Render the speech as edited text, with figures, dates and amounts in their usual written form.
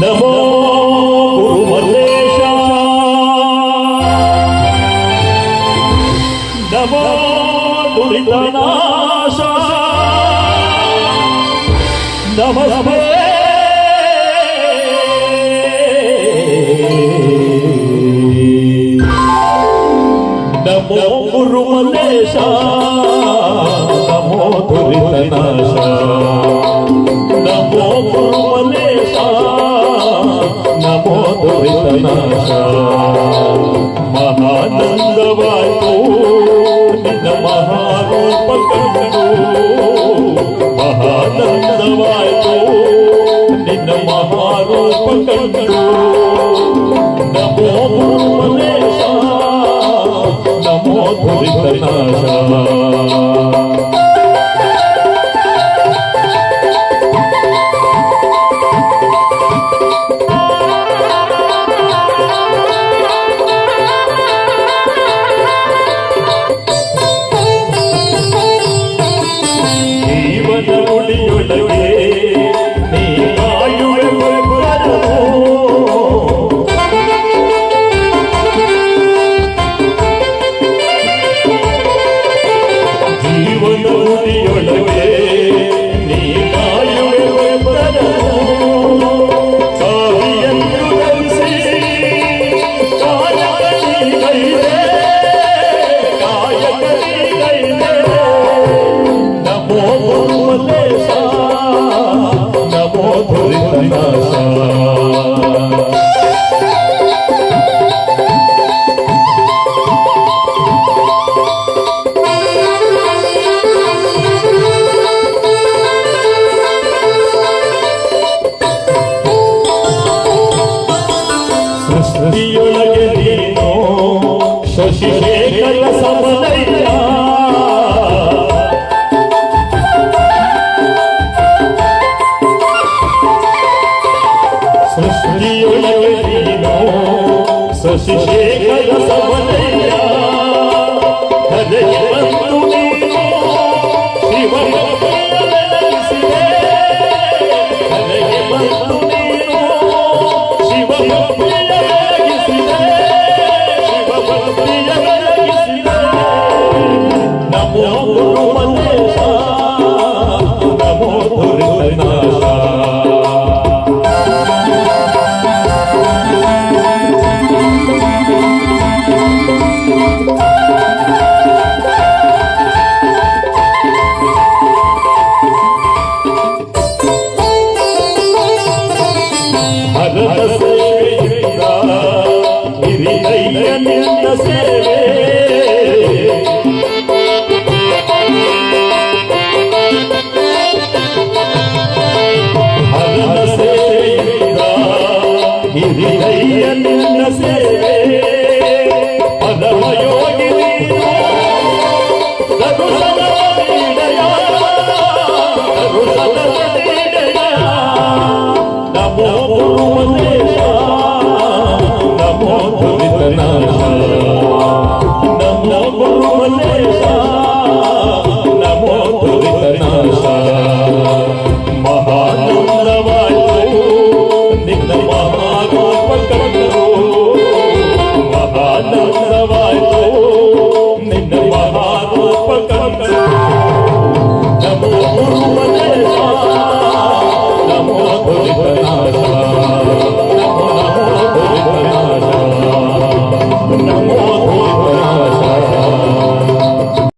ನಮೋ ಗುರುಮಲ್ಲೇಶ ನಮೋ ದುರಿತನಾಶ ನಮಸ್ತೆ ನಮೋ ಗುರುಮಲ್ಲೇಶ ನಮೋ ದುರಿತನಾಶ ನಮೋ ಗುರುಮಲ್ಲೇಶ ನಮೋ ದುರಿತನಾಶ ಮಹಾನಂದವಾಯಿತು ನಿನ್ನ ಮಹಾರೂಪ ಕಂಡು ಮಹಾನಂದವಾಯಿತು ನಿನ್ನ ಮಹಾರೂಪ ಕಂಡು ನಮೋ ಗುರುಮಲ್ಲೇಶ ನಮೋ ದುರಿತನಾಶ ಸೃಷ್ಟಿಯೊಳಗೆ ನೀನು ಶಶಿಶೇಖರ ಸಮನಯ್ಯ ಸೃಷ್ಟಿಯೊಳಗೆ ನೀನು ಶಶಿಶೇಖರ ಸಮನಯ್ಯ ಹೃದಯ ಬಂದು ನೀನು ಶಿವಭಕ್ತಿಯ ನೆಲೆಸಿದೆ ಹೃದಯ ಬಂದು ನೀನು ಶಿವಭಕ್ತಿಯ ನಮೋ ಗುರುಮಲ್ಲೇಶ ನಮೋ ದುರಿತನಾಶ ಹರದ ಸೇವೆಯಿಂದ ಹಿರಿದಯ್ಯ ನಿನ್ನ ಸೇವೆ ಹರದ ಸೇವೆಯಿಂದ ಹಿರಿದಯ್ಯ ನಿನ್ನ ಸೇವೆ ಪರಮಯೋಗಿ ನೀನು ದರುಶನ ನೀಡೆಯ ದರುಶನ ನೀಡೆಯ ನಮೋ ಗುರುಮಲ್ಲೇಶ ನಮೋ ದುರಿತನಾಶ ನಮೋ ಗುರುಮಲ್ಲೇಶ ನಮೋ ದುರಿತನಾಶ ಮಹಾನಂದವಾಯಿತು ನಿನ್ನ ಮಹಾರೂಪ ಕಂಡು ಮಹಾನಂದವಾಯಿತು ನಿನ್ನ ಮಹಾರೂಪ ಕಂಡು ನಮೋ ಗುರುಮಲ್ಲೇಶ ನಮೋ ದುರಿತನಾಶ ನಮೋ ದುರಿತನಾಶ ನಮೋ ದುರಿತನಾಶ